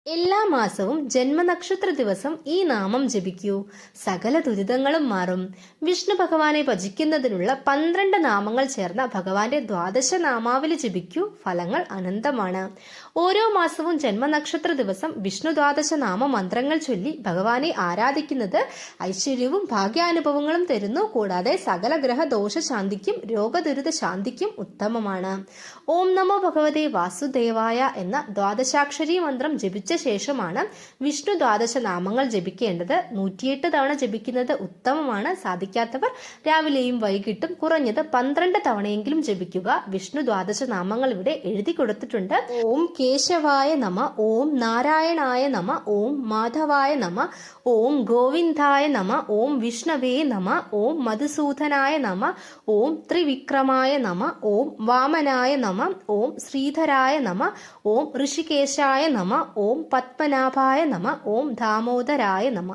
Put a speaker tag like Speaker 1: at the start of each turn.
Speaker 1: എല്ലാ മാസവും ജന്മനക്ഷത്ര ദിവസം ഈ നാമം ജപിക്കൂ. സകല ദുരിതങ്ങളും മാറും. വിഷ്ണു ഭഗവാനെ ഭജിക്കുന്നതിനുള്ള 12 നാമങ്ങൾ ചേർന്ന ഭഗവാന്റെ ദ്വാദശ നാമാവലി ജപിക്കൂ. ഫലങ്ങൾ അനന്തമാണ്. ഓരോ മാസവും ജന്മനക്ഷത്ര ദിവസം വിഷ്ണു ദ്വാദശ നാമ മന്ത്രങ്ങൾ ചൊല്ലി ഭഗവാനെ ആരാധിക്കുന്നത് ഐശ്വര്യവും ഭാഗ്യാനുഭവങ്ങളും തരുന്നു. കൂടാതെ സകല ഗ്രഹ ദോഷശാന്തിക്കും രോഗദുരിത ശാന്തിക്കും ഉത്തമമാണ്. ഓം നമോ ഭഗവതേ വാസുദേവായ എന്ന ദ്വാദശാക്ഷരി മന്ത്രം ജപിച്ച ശേഷമാണ് വിഷ്ണു ദ്വാദശ നാമങ്ങൾ ജപിക്കേണ്ടത്. 108 തവണ ജപിക്കുന്നത് ഉത്തമമാണ്. സാധിക്കാത്തവർ രാവിലെയും വൈകിട്ടും കുറഞ്ഞത് 12 തവണയെങ്കിലും ജപിക്കുക. വിഷ്ണു ദ്വാദശ നാമങ്ങൾ ഇവിടെ എഴുതി കൊടുത്തിട്ടുണ്ട്. ഓം കേശവായ നമ, ഓം നാരായണായ നമ, ഓം മാധവായ നമ, ഓം ഗോവിന്ദായ നമ, ഓം വിഷ്ണവേ നമ, ഓം മധുസൂദനായ നമ, ഓം ത്രിവിക്രമായ നമ, ഓം വാമനായ നമ, ഓം ശ്രീധരായ നമ, ഓം ഋഷികേശായ നമ, ഓം പത്മനാഭായ നമ, ഓം ദാമോദരായ നമ.